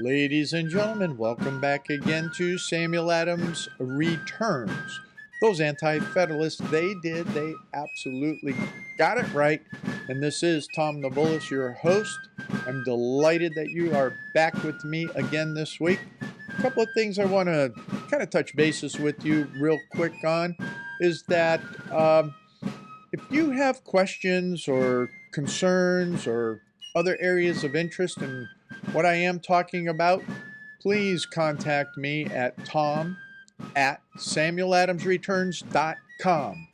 Ladies and gentlemen, welcome back again to Samuel Adams Returns. Those anti-federalists, they absolutely got it right. And this is Tom the Bullis, your host. I'm delighted that you are back with me again this week. A couple of things I want to kind of touch bases with you real quick on is that if you have questions or concerns or other areas of interest in what I am talking about, please contact me at tom@samueladamsreturns.com.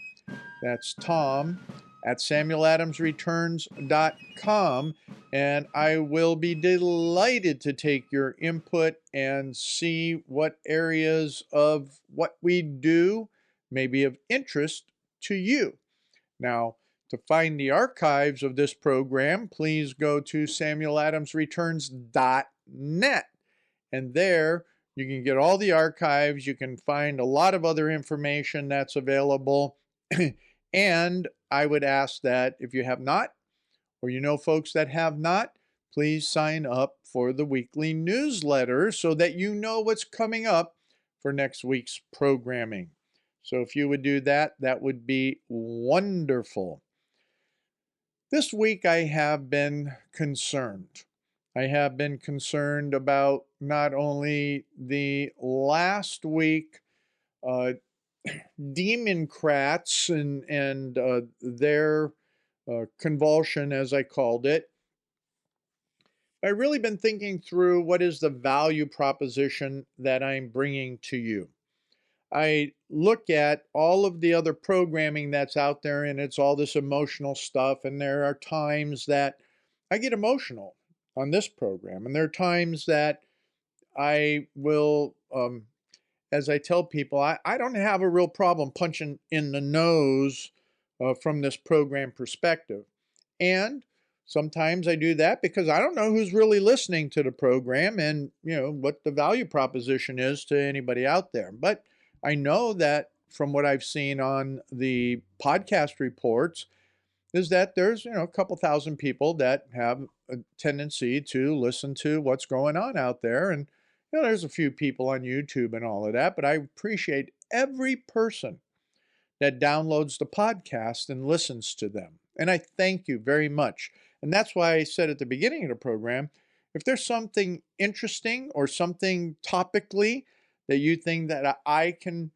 That's tom@samueladamsreturns.com, and I will be delighted to take your input and see what areas of what we do may be of interest to you. Now, to find the archives of this program, please go to samueladamsreturns.net. And there you can get all the archives. You can find a lot of other information that's available. And I would ask that if you have not, or you know folks that have not, please sign up for the weekly newsletter so that you know what's coming up for next week's programming. So if you would do that, that would be wonderful. This week I have been concerned. I have been concerned about not only the last week Democrats and their convulsion, as I called it. I've really been thinking through what is the value proposition that I'm bringing to you. I look at all of the other programming that's out there, and it's all this emotional stuff, and there are times that I get emotional on this program, and there are times that I will, as I tell people, I don't have a real problem punching in the nose from this program perspective. And sometimes I do that because I don't know who's really listening to the program and, what the value proposition is to anybody out there. But I know that from what I've seen on the podcast reports is that there's, a couple thousand people that have a tendency to listen to what's going on out there. And, there's a few people on YouTube and all of that, but I appreciate every person that downloads the podcast and listens to them. And I thank you very much. And that's why I said at the beginning of the program, if there's something interesting or something topically that you think that I can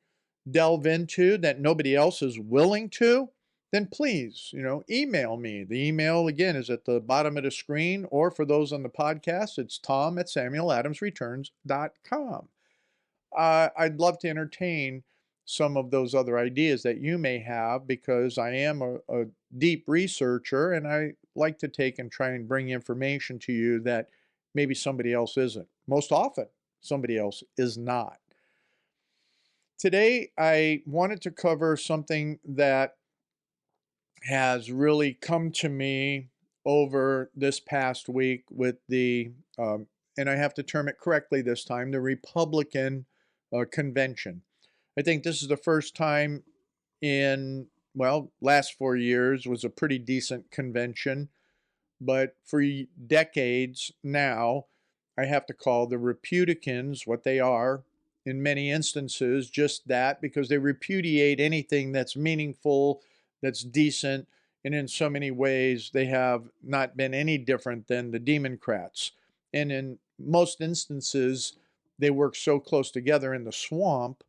delve into that nobody else is willing to, then please, email me. The email, again, is at the bottom of the screen, or for those on the podcast, it's tom@samueladamsreturns.com. I'd love to entertain some of those other ideas that you may have because I am a deep researcher and I like to take and try and bring information to you that maybe somebody else isn't. Most often, somebody else is not. Today, I wanted to cover something that has really come to me over this past week with the, and I have to term it correctly this time, the Republican convention. I think this is the first time in, last 4 years was a pretty decent convention, but for decades now, I have to call the Republicans what they are in many instances, just that, because they repudiate anything that's meaningful, that's decent, and in so many ways, they have not been any different than the Democrats. And in most instances, they work so close together in the swamp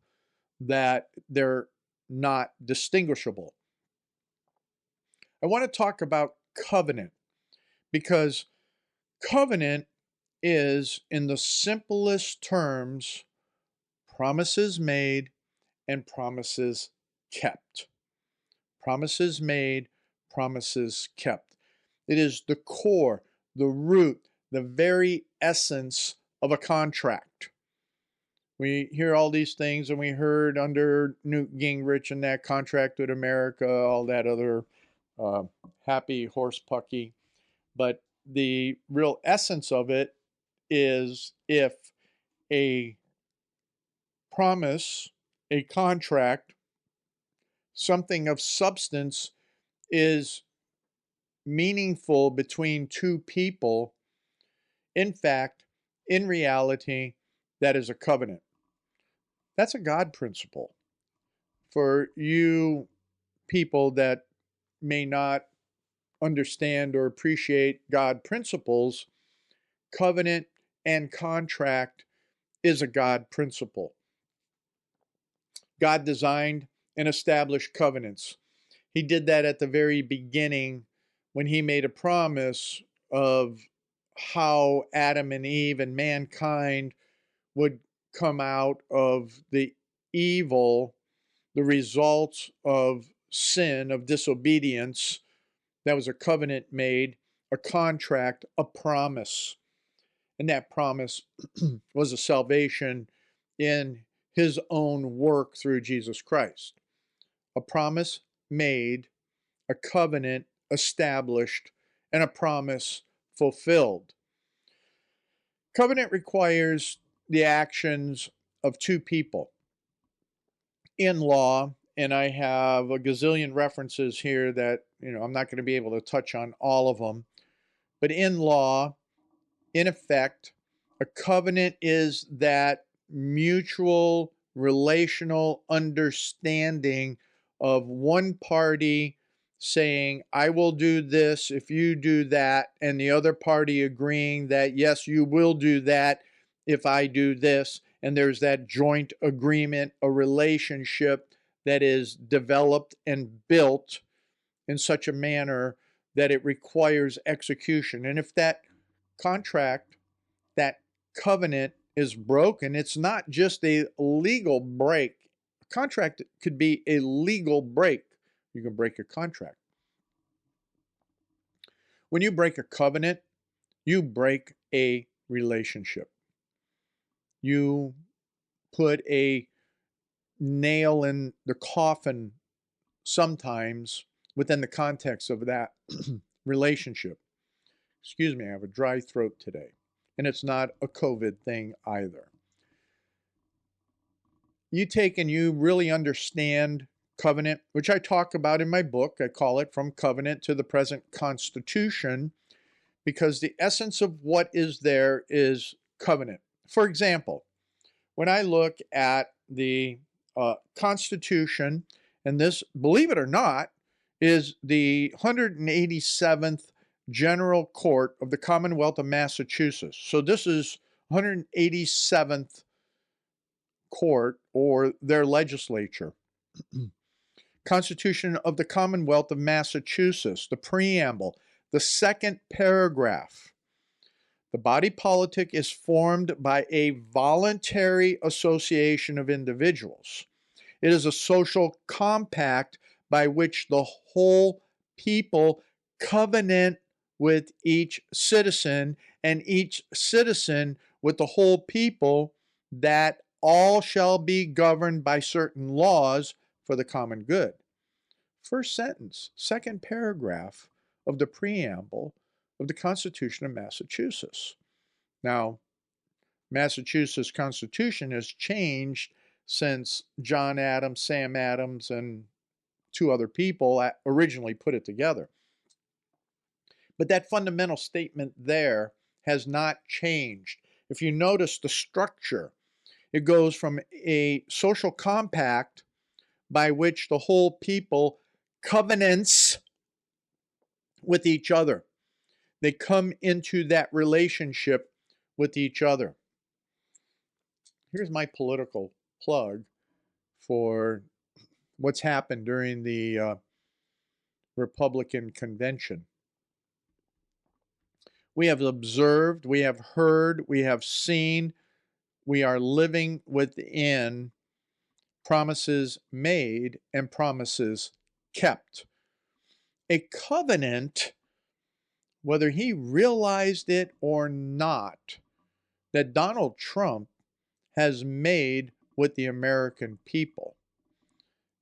that they're not distinguishable. I want to talk about covenant because covenant is, in the simplest terms, promises made and promises kept. Promises made, promises kept. It is the core, the root, the very essence of a contract. We hear all these things, and we heard under Newt Gingrich and that contract with America, all that other happy horse pucky. But the real essence of it is if a promise, a contract, something of substance is meaningful between two people, in fact, in reality, that is a covenant. That's a God principle. For you people that may not understand or appreciate God principles, covenant and contract is a God principle. God designed and established covenants. He did that at the very beginning when he made a promise of how Adam and Eve and mankind would come out of the evil, the results of sin, of disobedience. That was a covenant made, a contract, a promise. And that promise was a salvation in his own work through Jesus Christ. A promise made, a covenant established, and a promise fulfilled. Covenant requires the actions of two people. In law, and I have a gazillion references here that, I'm not going to be able to touch on all of them, but in law, in effect, a covenant is that mutual relational understanding of one party saying, I will do this if you do that, and the other party agreeing that, yes, you will do that if I do this. And there's that joint agreement, a relationship that is developed and built in such a manner that it requires execution. And if that contract, that covenant is broken, it's not just a legal break. A contract could be a legal break. You can break a contract. When you break a covenant, you break a relationship. You put a nail in the coffin sometimes within the context of that relationship. Excuse me, I have a dry throat today. And it's not a COVID thing either. You take and you really understand covenant, which I talk about in my book. I call it From Covenant to the Present Constitution, because the essence of what is there is covenant. For example, when I look at the Constitution, and this, believe it or not, is the 187th General Court of the Commonwealth of Massachusetts. So this is 187th court or their legislature. Constitution of the Commonwealth of Massachusetts, the preamble, the second paragraph. The body politic is formed by a voluntary association of individuals. It is a social compact by which the whole people covenant with each citizen, and each citizen with the whole people, that all shall be governed by certain laws for the common good. First sentence, second paragraph of the preamble of the Constitution of Massachusetts. Now, Massachusetts Constitution has changed since John Adams, Sam Adams, and two other people originally put it together. But that fundamental statement there has not changed. If you notice the structure, it goes from a social compact by which the whole people covenants with each other. They come into that relationship with each other. Here's my political plug for what's happened during the Republican convention. We have observed, we have heard, we have seen, we are living within promises made and promises kept. A covenant, whether he realized it or not, that Donald Trump has made with the American people.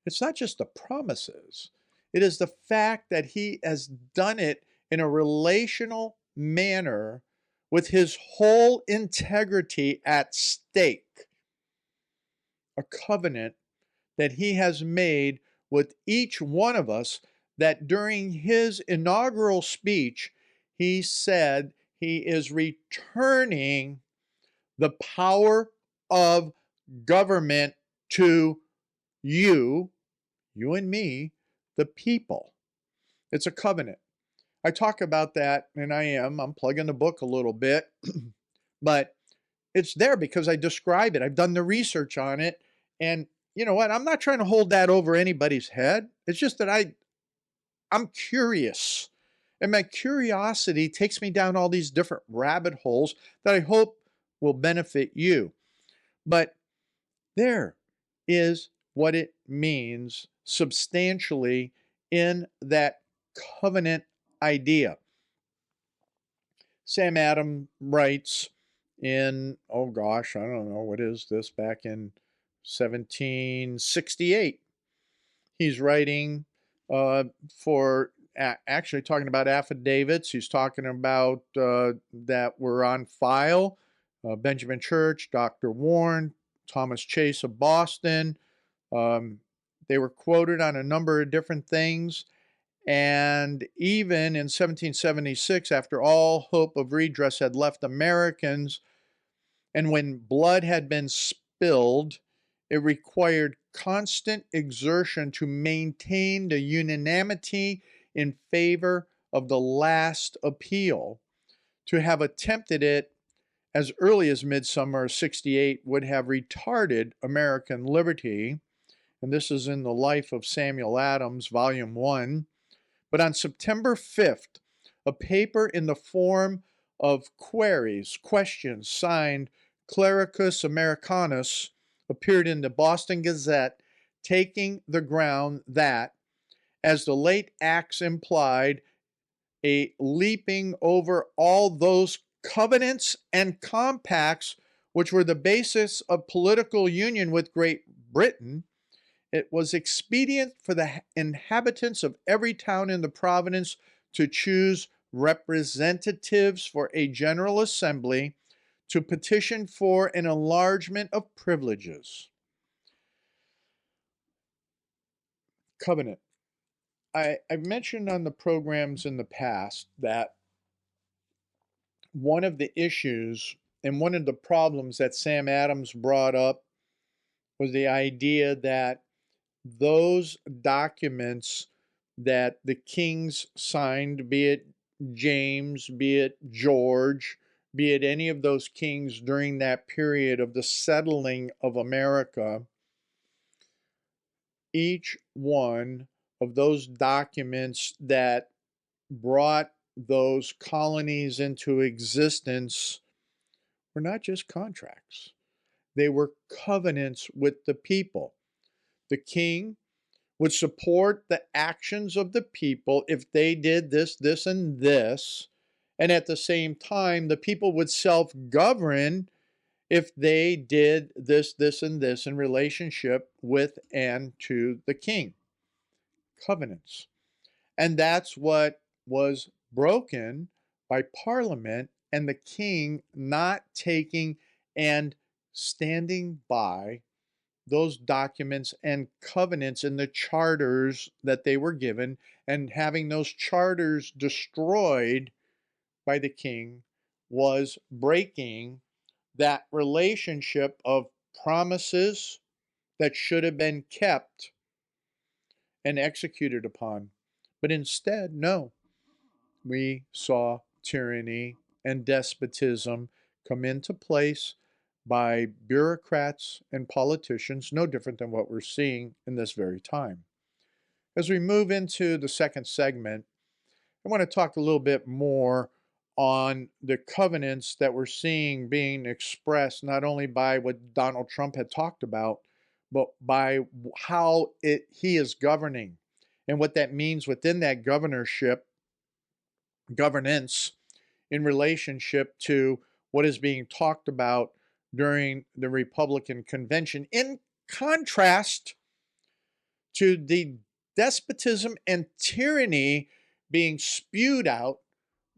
It's not just the promises. It is the fact that he has done it in a relational manner with his whole integrity at stake. A covenant that he has made with each one of us, that during his inaugural speech, he said he is returning the power of government to you and me, the people. It's a covenant. I talk about that, and I'm plugging the book a little bit, but it's there because I describe it. I've done the research on it. And you know what? I'm not trying to hold that over anybody's head. It's just that I'm curious. And my curiosity takes me down all these different rabbit holes that I hope will benefit you. But there is what it means substantially in that covenant idea. Sam Adams writes in, oh gosh, I don't know, what is this, back in 1768. He's writing for actually talking about affidavits. He's talking about that were on file. Benjamin Church, Dr. Warren, Thomas Chase of Boston. They were quoted on a number of different things. And even in 1776, after all hope of redress had left Americans, and when blood had been spilled, it required constant exertion to maintain the unanimity in favor of the last appeal. To have attempted it as early as midsummer of 68 would have retarded American liberty. And this is in the Life of Samuel Adams, Volume 1. But on September 5th, a paper in the form of questions, signed Clericus Americanus, appeared in the Boston Gazette, taking the ground that, as the late acts implied, a leaping over all those covenants and compacts which were the basis of political union with Great Britain, it was expedient for the inhabitants of every town in the province to choose representatives for a general assembly to petition for an enlargement of privileges. Covenant. I've mentioned on the programs in the past that one of the issues and one of the problems that Sam Adams brought up was the idea that those documents that the kings signed, be it James, be it George, be it any of those kings during that period of the settling of America, each one of those documents that brought those colonies into existence were not just contracts. They were covenants with the people. The king would support the actions of the people if they did this, this, and this. And at the same time, the people would self-govern if they did this, this, and this in relationship with and to the king. Covenants. And that's what was broken by Parliament and the king not taking and standing by those documents and covenants and the charters that they were given, and having those charters destroyed by the king was breaking that relationship of promises that should have been kept and executed upon. But instead, no, we saw tyranny and despotism come into place by bureaucrats and politicians, no different than what we're seeing in this very time. As we move into the second segment, I want to talk a little bit more on the covenants that we're seeing being expressed not only by what Donald Trump had talked about, but by how he is governing and what that means within that governance in relationship to what is being talked about during the Republican convention, in contrast to the despotism and tyranny being spewed out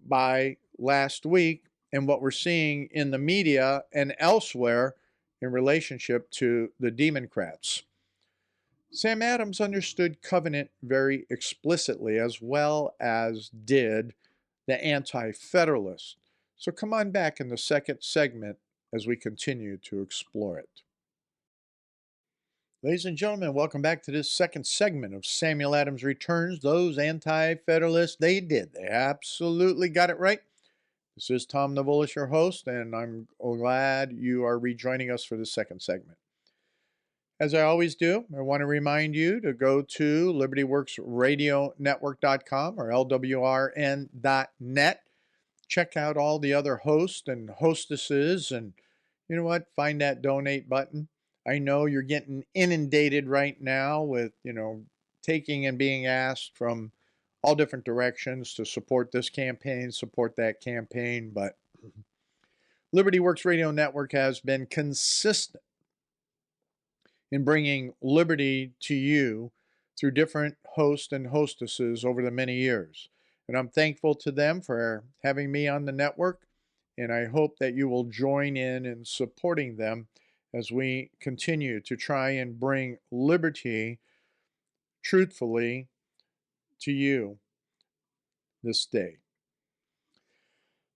by last week and what we're seeing in the media and elsewhere in relationship to the Democrats. Sam Adams understood covenant very explicitly, as well as did the Anti-Federalists. So come on back in the second segment as we continue to explore it. Ladies and gentlemen, welcome back to this second segment of Samuel Adams Returns. Those anti-federalists, they did. They absolutely got it right. This is Tom Navolis, your host, and I'm glad you are rejoining us for the second segment. As I always do, I want to remind you to go to libertyworksradionetwork.com or lwrn.net. Check out all the other hosts and hostesses, and you know what? Find that donate button. I know you're getting inundated right now with, taking and being asked from all different directions to support this campaign, support that campaign, but Liberty Works Radio Network has been consistent in bringing liberty to you through different hosts and hostesses over the many years. And I'm thankful to them for having me on the network, and I hope that you will join in supporting them as we continue to try and bring liberty truthfully to you this day.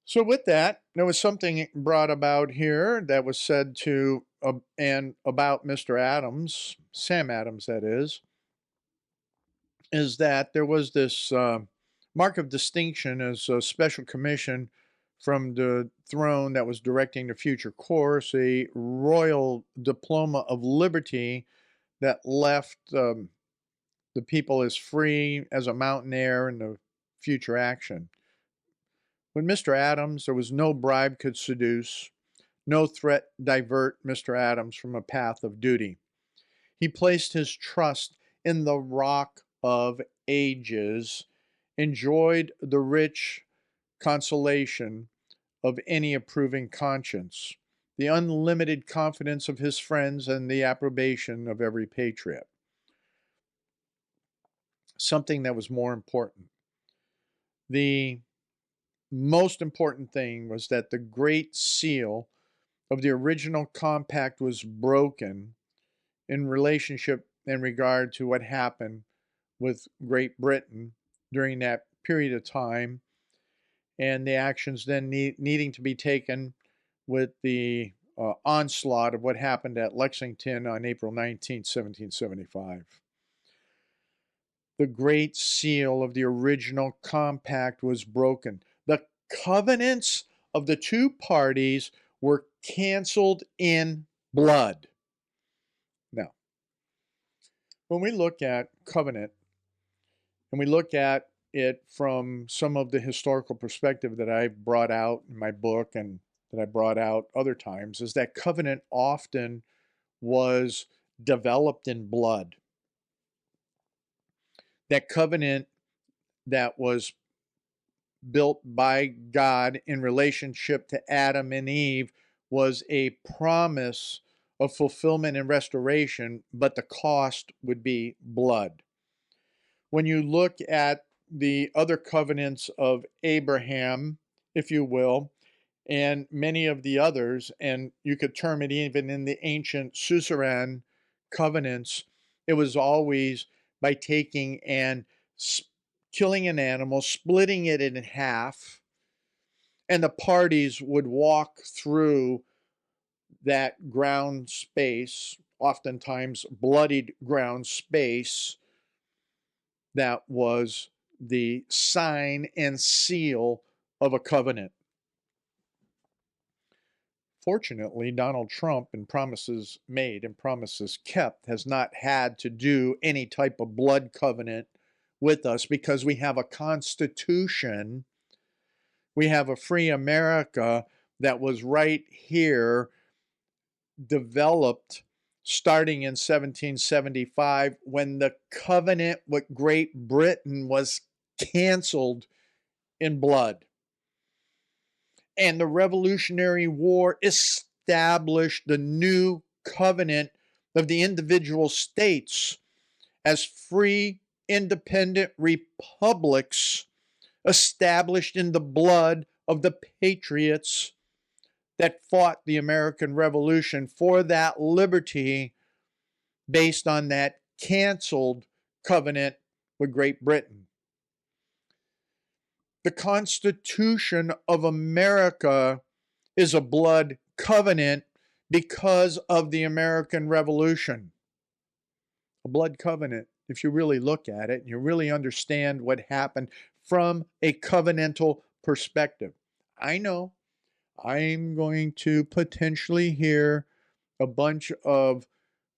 So with that, there was something brought about here that was said to and about Mr. Adams, Sam Adams that is that there was this mark of distinction as a special commission from the throne that was directing the future course, a royal diploma of liberty that left the people as free as a mountain air in the future action. With Mr. Adams, there was no bribe could seduce, no threat divert Mr. Adams from a path of duty. He placed his trust in the Rock of Ages, enjoyed the rich consolation of any approving conscience, the unlimited confidence of his friends, and the approbation of every patriot. Something that was more important. The most important thing was that the great seal of the original compact was broken in relationship in regard to what happened with Great Britain during that period of time, and the actions then needing to be taken with the onslaught of what happened at Lexington on April 19, 1775. The great seal of the original compact was broken. The covenants of the two parties were canceled in blood. Now, when we look at covenant, and we look at it from some of the historical perspective that I've brought out in my book and that I brought out other times, is that covenant often was developed in blood. That covenant that was built by God in relationship to Adam and Eve was a promise of fulfillment and restoration, but the cost would be blood. When you look at the other covenants of Abraham, if you will, and many of the others, and you could term it even in the ancient suzerain covenants, it was always by taking and killing an animal, splitting it in half, and the parties would walk through that ground space, oftentimes bloodied ground space, that was the sign and seal of a covenant. Fortunately, Donald Trump, in promises made and promises kept, has not had to do any type of blood covenant with us because we have a constitution. We have a free America that was right here, developed starting in 1775 when the covenant with Great Britain was canceled in blood. And the Revolutionary War established the new covenant of the individual states as free, independent republics established in the blood of the patriots that fought the American Revolution for that liberty based on that canceled covenant with Great Britain. The Constitution of America is a blood covenant because of the American Revolution. A blood covenant, if you really look at it and you really understand what happened from a covenantal perspective. I know I'm going to potentially hear a bunch of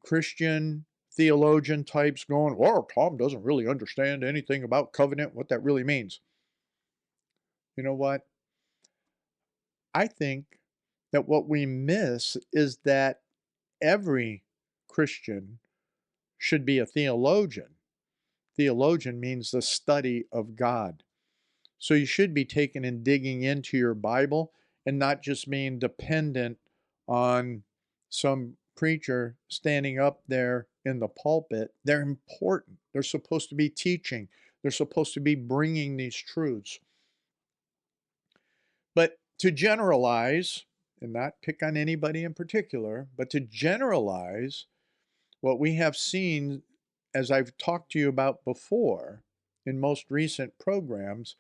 Christian theologian types going, well, Tom doesn't really understand anything about covenant, what that really means. You know what? I think that what we miss is that every Christian should be a theologian. Theologian means the study of God. So you should be taking and digging into your Bible and not just being dependent on some preacher standing up there in the pulpit. They're important. They're supposed to be teaching. They're supposed to be bringing these truths. But to generalize, and not pick on anybody in particular, but to generalize what we have seen, as I've talked to you about before in most recent programs,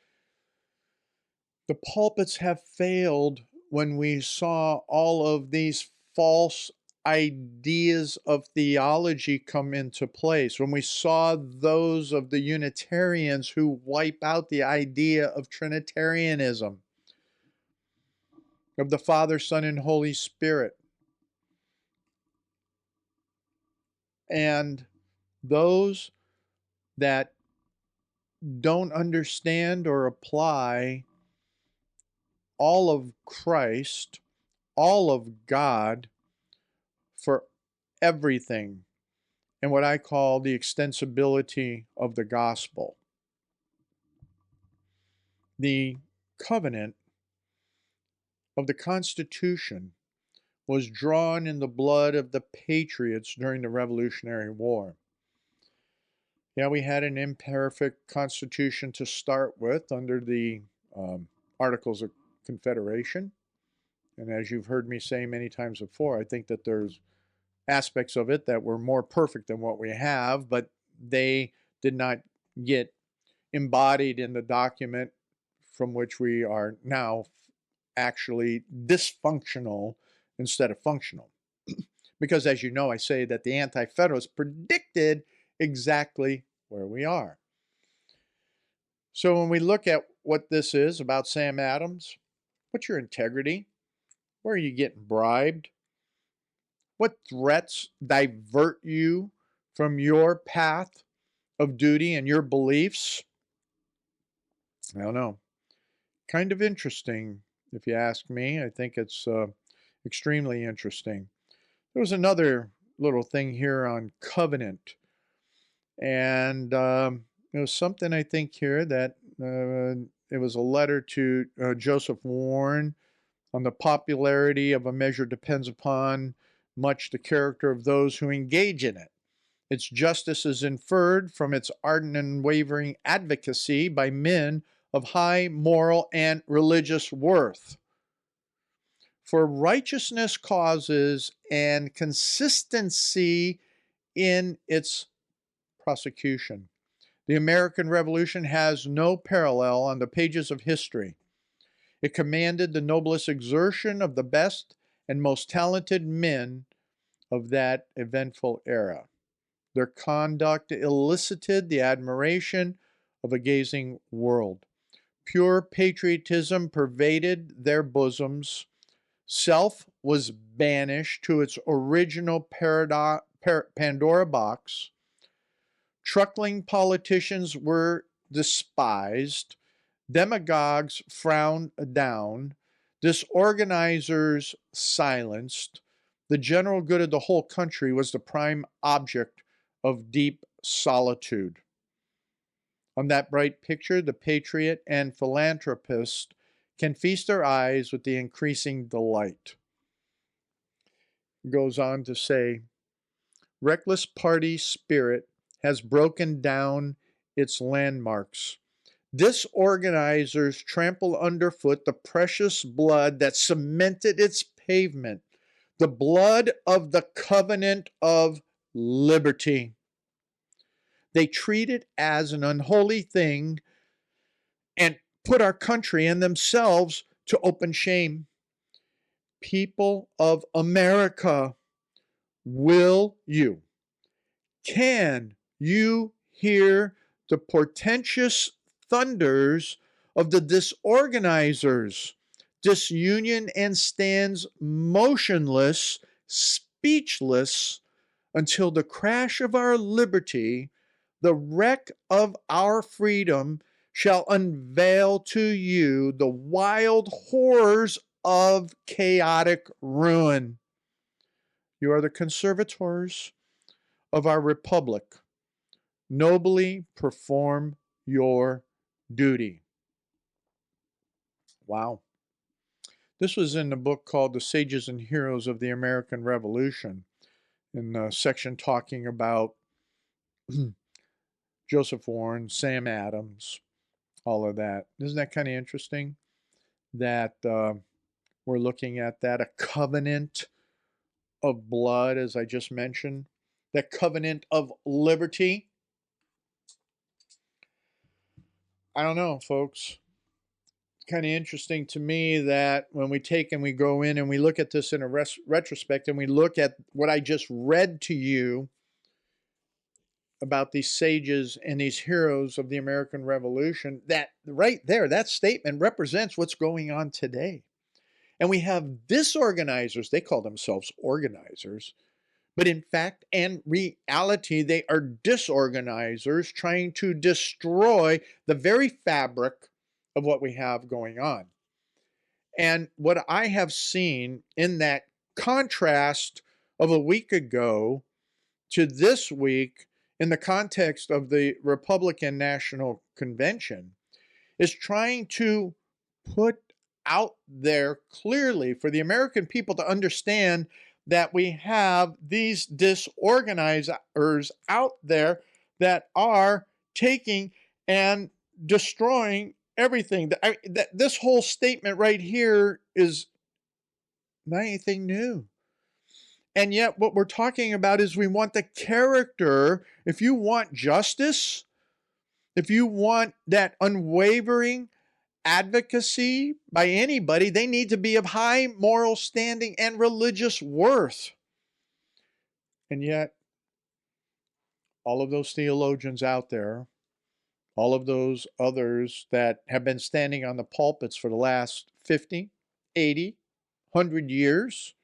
the pulpits have failed when we saw all of these false ideas of theology come into place, when we saw those of the Unitarians who wipe out the idea of Trinitarianism, of the Father, Son, and Holy Spirit. And those that don't understand or apply all of Christ, all of God for everything, and what I call the extensibility of the gospel. The covenant of the Constitution was drawn in the blood of the patriots during the Revolutionary War. Yeah, we had an imperfect constitution to start with under the Articles of Confederation. And as you've heard me say many times before, I think that there's aspects of it that were more perfect than what we have, but they did not get embodied in the document from which we are now actually dysfunctional instead of functional. Because as you know, I say that the Anti-Federalists predicted exactly where we are. So when we look at what this is about Sam Adams, what's your integrity? Where are you getting bribed? What threats divert you from your path of duty and your beliefs? I don't know. Kind of interesting, if you ask me. I think it's extremely interesting. There was another little thing here on covenant. And it was something I think here that it was a letter to Joseph Warren on the popularity of a measure depends upon much the character of those who engage in it. Its justice is inferred from its ardent and wavering advocacy by men of high moral and religious worth. For righteousness causes and consistency in its prosecution. The American Revolution has no parallel on the pages of history. It commanded the noblest exertion of the best and most talented men of that eventful era. Their conduct elicited the admiration of a gazing world. Pure patriotism pervaded their bosoms. Self was banished to its original Pandora box. Truckling politicians were despised. Demagogues frowned down. Disorganizers silenced. The general good of the whole country was the prime object of deep solitude. On that bright picture, the patriot and philanthropist can feast their eyes with the increasing delight. It goes on to say, reckless party spirit has broken down its landmarks. Disorganizers trample underfoot the precious blood that cemented its pavement, the blood of the covenant of liberty. They treat it as an unholy thing and put our country and themselves to open shame. people of America, can you hear the portentous thunders of the disorganizers? Disunion and stands motionless, speechless, until the crash of our liberty, the wreck of our freedom, shall unveil to you the wild horrors of chaotic ruin. You are the conservators of our republic. Nobly perform your duty. Wow. This was in the book called The Sages and Heroes of the American Revolution, in a section talking about Joseph Warren, Sam Adams, all of that. Isn't that kind of interesting that we're looking at that? A covenant of blood, as I just mentioned, that covenant of liberty. I don't know, folks. Kind of interesting to me that when we take and we go in and we look at this in a retrospect and we look at what I just read to you about these sages and these heroes of the American Revolution, that right there, that statement represents what's going on today. And we have disorganizers, they call themselves organizers, but in fact and reality, they are disorganizers trying to destroy the very fabric of what we have going on. And what I have seen in that contrast of a week ago to this week in the context of the Republican National Convention is trying to put out there clearly for the American people to understand that we have these disorganizers out there that are taking and destroying everything. This whole statement right here is not anything new. And yet what we're talking about is we want the character. If you want justice, if you want that unwavering advocacy by anybody, they need to be of high moral standing and religious worth. And yet, all of those theologians out there, all of those others that have been standing on the pulpits for the last 50, 80, 100 years,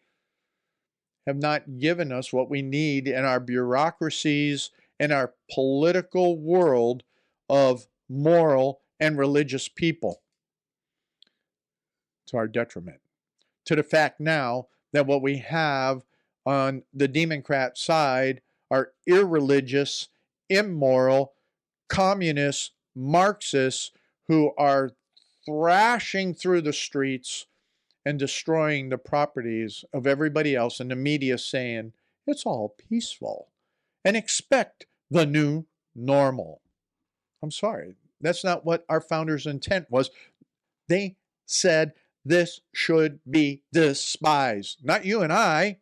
have not given us what we need in our bureaucracies and our political world of moral and religious people, to our detriment. To the fact now that what we have on the Democrat side are irreligious, immoral, communists, Marxists who are thrashing through the streets and destroying the properties of everybody else, and the media saying it's all peaceful and expect the new normal. I'm sorry, that's not what our founders' intent was. They said this should be despised. Not you and I,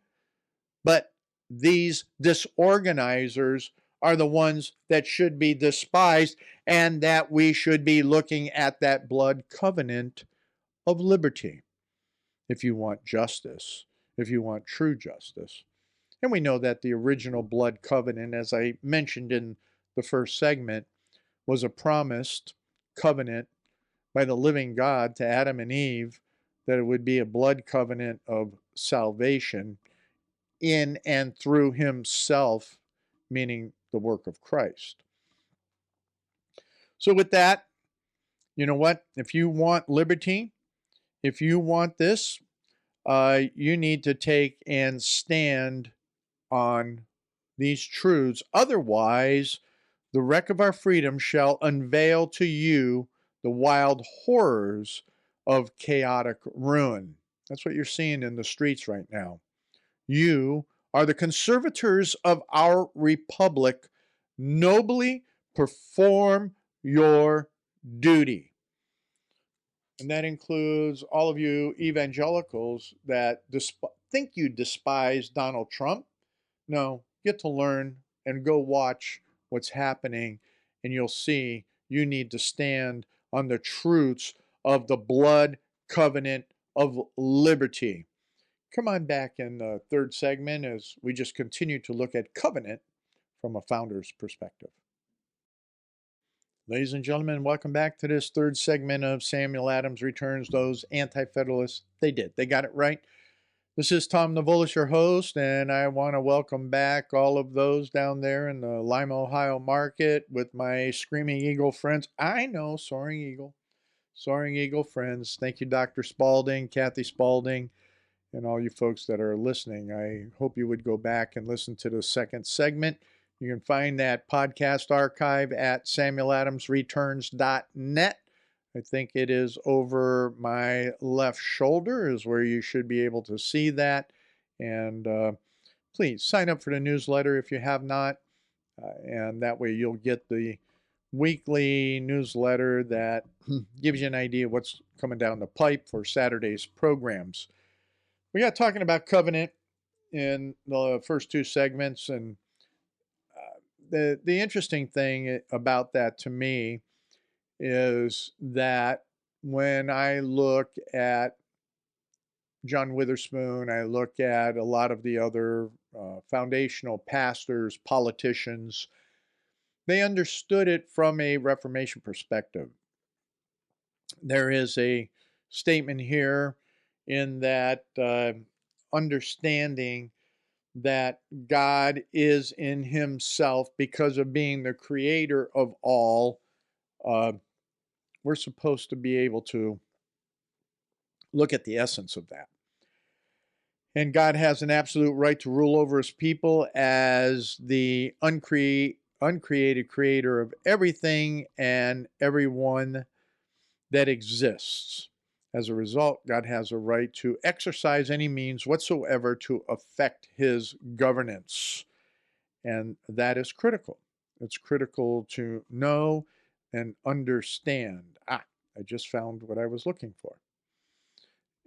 but these disorganizers are the ones that should be despised, and that we should be looking at that blood covenant of liberty. If you want justice, if you want true justice. And we know that the original blood covenant, as I mentioned in the first segment, was a promised covenant by the living God to Adam and Eve, that it would be a blood covenant of salvation in and through himself, meaning the work of Christ. So with that, you know what? If you want liberty, if you want this, you need to take and stand on these truths. Otherwise, the wreck of our freedom shall unveil to you the wild horrors of chaotic ruin. That's what you're seeing in the streets right now. You are the conservators of our republic. Nobly perform your duty. And that includes all of you evangelicals that think you despise Donald Trump. No, get to learn and go watch what's happening, and you'll see you need to stand on the truths of the blood covenant of liberty. Come on back in the third segment as we just continue to look at covenant from a founder's perspective. Ladies and gentlemen, welcome back to this third segment of Samuel Adams Returns Those Anti-Federalists. They did. They got it right. This is Tom Navolis, your host, and I want to welcome back all of those down there in the Lima, Ohio market with my Screaming Eagle friends. I know, Soaring Eagle friends. Thank you, Dr. Spalding, Kathy Spalding, and all you folks that are listening. I hope you would go back and listen to the second segment. You can find that podcast archive at samueladamsreturns.net. I think it is over my left shoulder is where you should be able to see that. And please sign up for the newsletter if you have not. And that way you'll get the weekly newsletter that gives you an idea of what's coming down the pipe for Saturday's programs. We got talking about covenant in the first two segments, and the interesting thing about that to me is that when I look at John Witherspoon, I look at a lot of the other foundational pastors, politicians, they understood it from a Reformation perspective. There is a statement here in that understanding that God is in himself because of being the creator of all. We're supposed to be able to look at the essence of that. And God has an absolute right to rule over his people as the uncreated creator of everything and everyone that exists. As a result, God has a right to exercise any means whatsoever to affect his governance. And that is critical. It's critical to know and understand. I just found what I was looking for.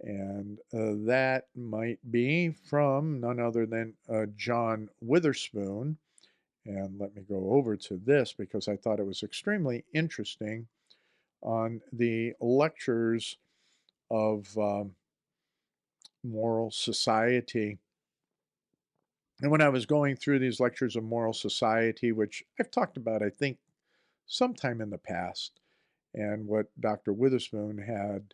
And that might be from none other than John Witherspoon. And let me go over to this because I thought it was extremely interesting on the lectures of moral society. And when I was going through these lectures of moral society, which I've talked about, I think, sometime in the past, and what Dr. Witherspoon had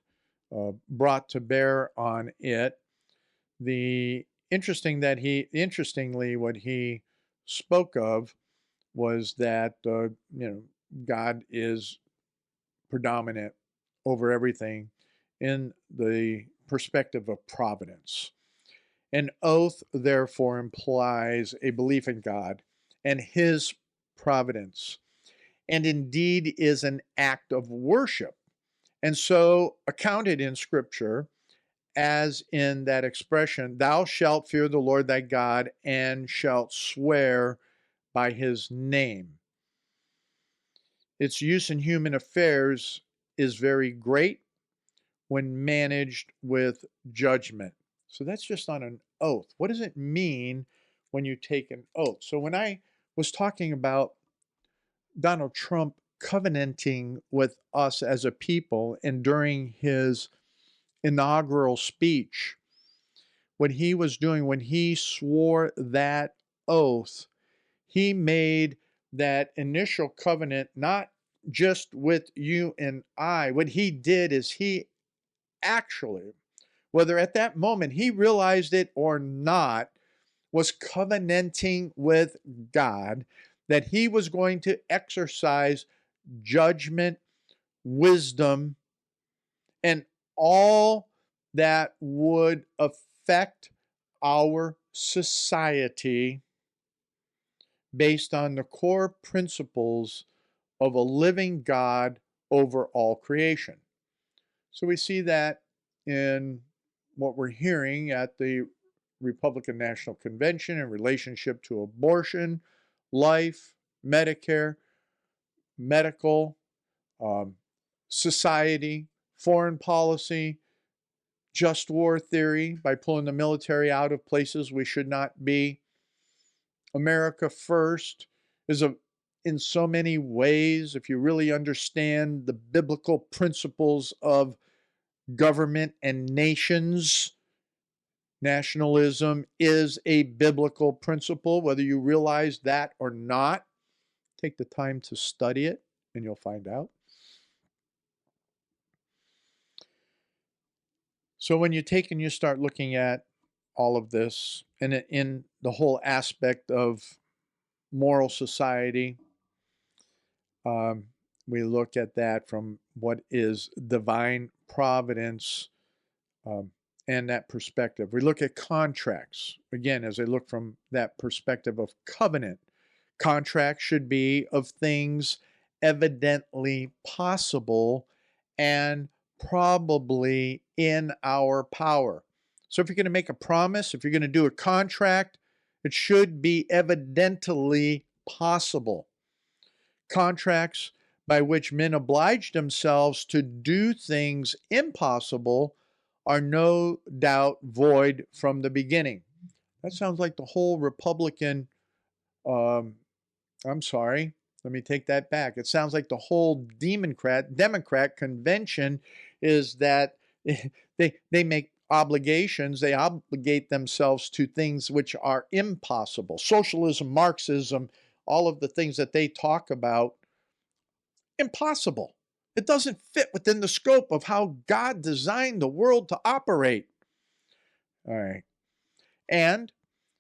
brought to bear on it, interestingly, what he spoke of was that God is predominant over everything in the perspective of providence. An oath, therefore, implies a belief in God and his providence, and indeed is an act of worship, and so accounted in Scripture as in that expression, thou shalt fear the Lord thy God and shalt swear by his name. Its use in human affairs is very great when managed with judgment. So that's just on an oath. What does it mean when you take an oath? So when I was talking about Donald Trump covenanting with us as a people, and during his inaugural speech, what he was doing when he swore that oath, he made that initial covenant not just with you and I. What he did is he actually, whether at that moment he realized it or not, was covenanting with God that he was going to exercise judgment, wisdom, and all that would affect our society based on the core principles of a living God over all creation. So we see that in what we're hearing at the Republican National Convention in relationship to abortion, life, Medicare, medical, society, foreign policy, just war theory by pulling the military out of places we should not be. America First is in so many ways, if you really understand the biblical principles of government and nations, Nationalism is a biblical principle, whether you realize that or not. Take the time to study it, and you'll find out. So when you take and you start looking at all of this, and in the whole aspect of moral society, we look at that from what is divine providence and that perspective. We look at contracts, again, as I look from that perspective of covenant. Contracts should be of things evidently possible and probably in our power. So if you're going to make a promise, if you're going to do a contract, it should be evidently possible. Contracts by which men oblige themselves to do things impossible are no doubt void from the beginning. That sounds like the whole Republican, I'm sorry, let me take that back. It sounds like the whole Democrat convention is that they make obligations, they obligate themselves to things which are impossible. Socialism, Marxism, all of the things that they talk about, impossible. It doesn't fit within the scope of how God designed the world to operate. All right. And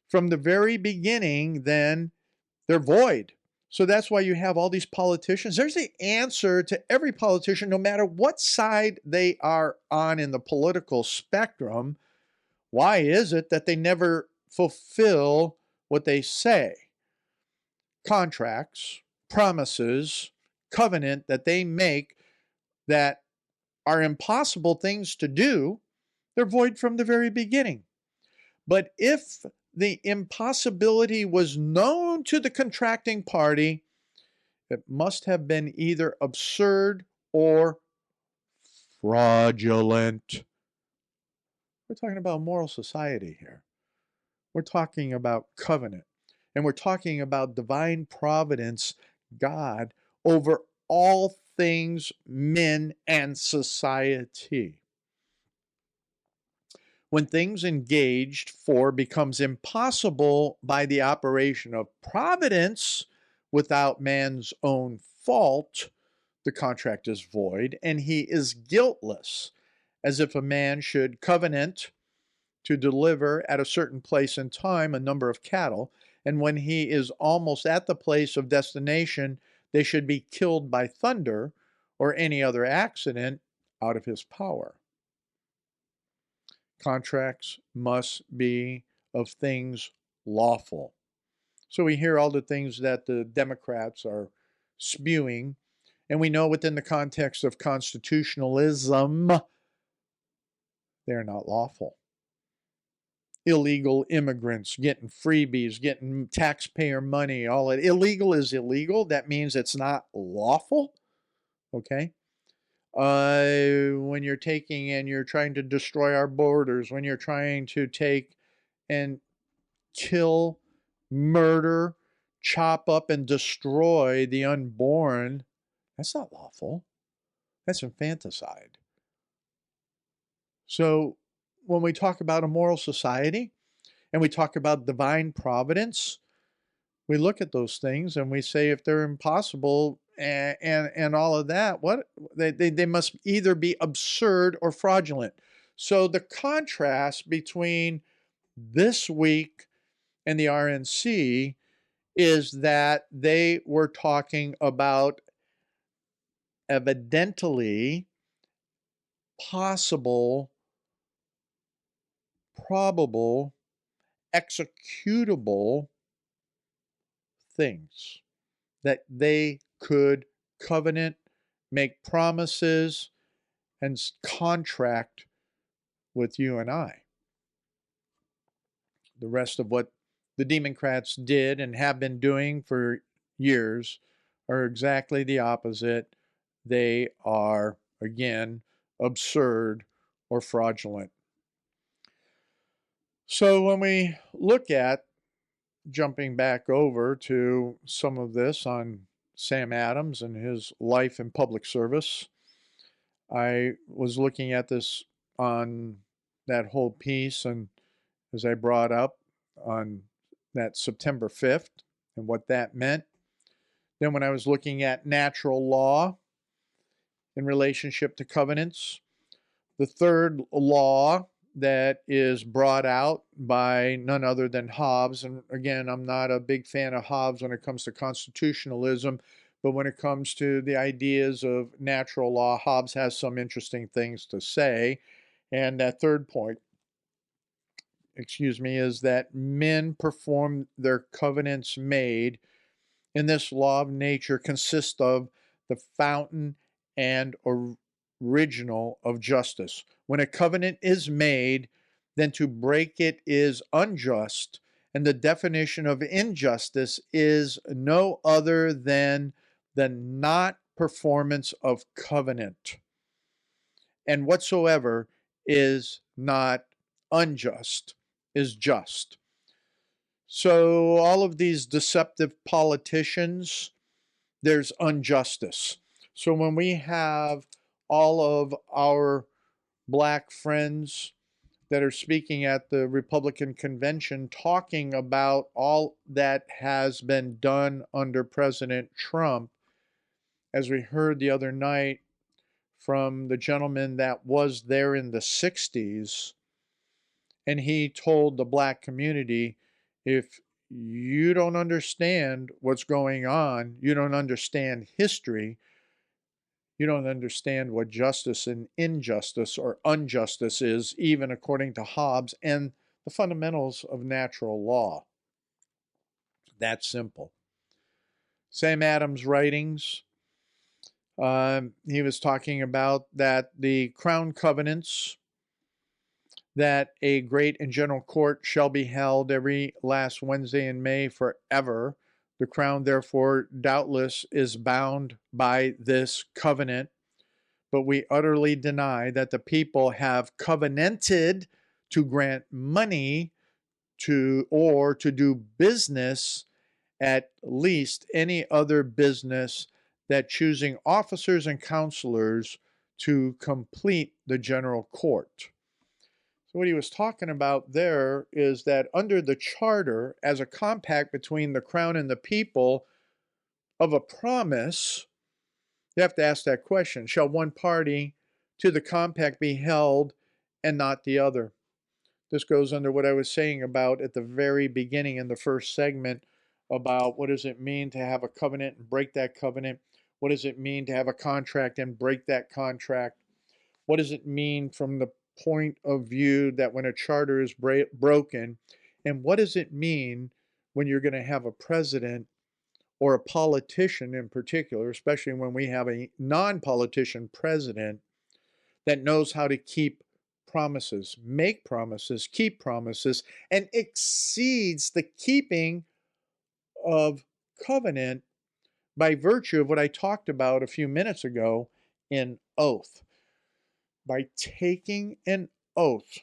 from the very beginning, then, they're void. So that's why you have all these politicians. There's the answer to every politician, no matter what side they are on in the political spectrum. Why is it that they never fulfill what they say? Contracts, promises, covenant that they make that are impossible things to do, they're void from the very beginning. But if the impossibility was known to the contracting party, it must have been either absurd or fraudulent. We're talking about moral society here. We're talking about covenant. And we're talking about divine providence, God, over all things, men, and society. When things engaged for becomes impossible by the operation of providence without man's own fault, the contract is void and he is guiltless, as if a man should covenant to deliver at a certain place and time a number of cattle, and when he is almost at the place of destination, they should be killed by thunder or any other accident out of his power. Contracts must be of things lawful. So we hear all the things that the Democrats are spewing, and we know within the context of constitutionalism, they're not lawful. Illegal immigrants getting freebies, getting taxpayer money, all that. Illegal is illegal. That means it's not lawful. Okay? When you're taking and you're trying to destroy our borders, when you're trying to take and kill, murder, chop up, and destroy the unborn, that's not lawful. That's infanticide. So when we talk about a moral society and we talk about divine providence, we look at those things and we say if they're impossible and all of that, what they must either be absurd or fraudulent. So the contrast between this week and the RNC is that they were talking about evidently possible, probable, executable things that they could covenant, make promises, and contract with you and I. The rest of what the Democrats did and have been doing for years are exactly the opposite. They are, again, absurd or fraudulent. So when we look at jumping back over to some of this on Sam Adams and his life in public service, I was looking at this on that whole piece, and as I brought up on that September 5th and what that meant. Then when I was looking at natural law in relationship to covenants, the third law that is brought out by none other than Hobbes, and again, I'm not a big fan of Hobbes when it comes to constitutionalism, but when it comes to the ideas of natural law, Hobbes has some interesting things to say. And that third point, is that men perform their covenants made. And this law of nature consists of the fountain and original of justice. When a covenant is made, then to break it is unjust, and the definition of injustice is no other than the not performance of covenant. And whatsoever is not unjust is just. So all of these deceptive politicians, there's injustice. So when we have all of our black friends that are speaking at the Republican convention talking about all that has been done under President Trump, as we heard the other night from the gentleman that was there in the 60s, and he told the black community, if you don't understand what's going on, you don't understand history, you don't understand what justice and injustice or injustice is, even according to Hobbes and the fundamentals of natural law. That simple. Sam Adams' writings, he was talking about that the crown covenants, that a great and general court shall be held every last Wednesday in May forever. The crown, therefore, doubtless is bound by this covenant, but we utterly deny that the people have covenanted to grant money to or to do business, at least any other business, that choosing officers and counselors to complete the general court. So what he was talking about there is that under the charter, as a compact between the crown and the people of a promise, you have to ask that question, shall one party to the compact be held and not the other? This goes under what I was saying about at the very beginning in the first segment about what does it mean to have a covenant and break that covenant? What does it mean to have a contract and break that contract? What does it mean from the point of view that when a charter is broken? And what does it mean when you're going to have a president or a politician in particular, especially when we have a non-politician president that knows how to keep promises, make promises, keep promises, and exceeds the keeping of covenant by virtue of what I talked about a few minutes ago in oath. By taking an oath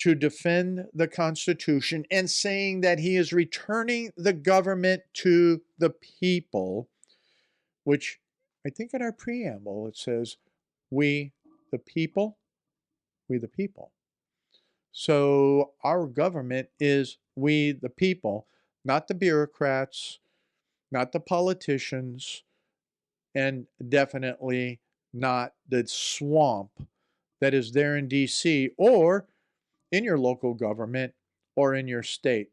to defend the Constitution and saying that he is returning the government to the people, which I think in our preamble it says, we the people, we the people. So our government is we the people, not the bureaucrats, not the politicians, and definitely not the swamp that is there in DC or in your local government or in your state.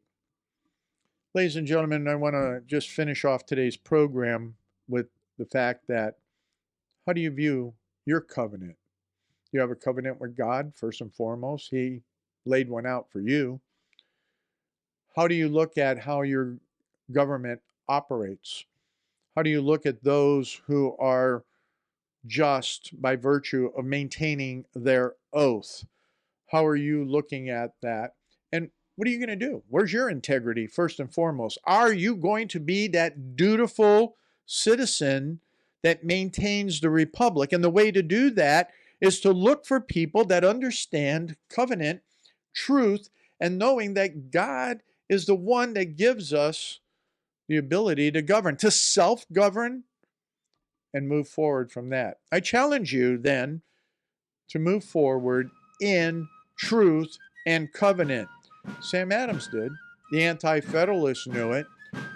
Ladies and gentlemen, I want to just finish off today's program with the fact that how do you view your covenant? You have a covenant with God, first and foremost. He laid one out for you. How do you look at how your government operates? How do you look at those who are just by virtue of maintaining their oath? How are you looking at that? And what are you going to do? Where's your integrity, first and foremost? Are you going to be that dutiful citizen that maintains the republic? And the way to do that is to look for people that understand covenant, truth, and knowing that God is the one that gives us the ability to govern, to self-govern and move forward from that. I challenge you then to move forward in truth and covenant. Sam Adams did. The Anti-Federalists knew it.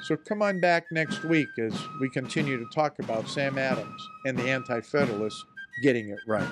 So come on back next week as we continue to talk about Sam Adams and the Anti-Federalists getting it right.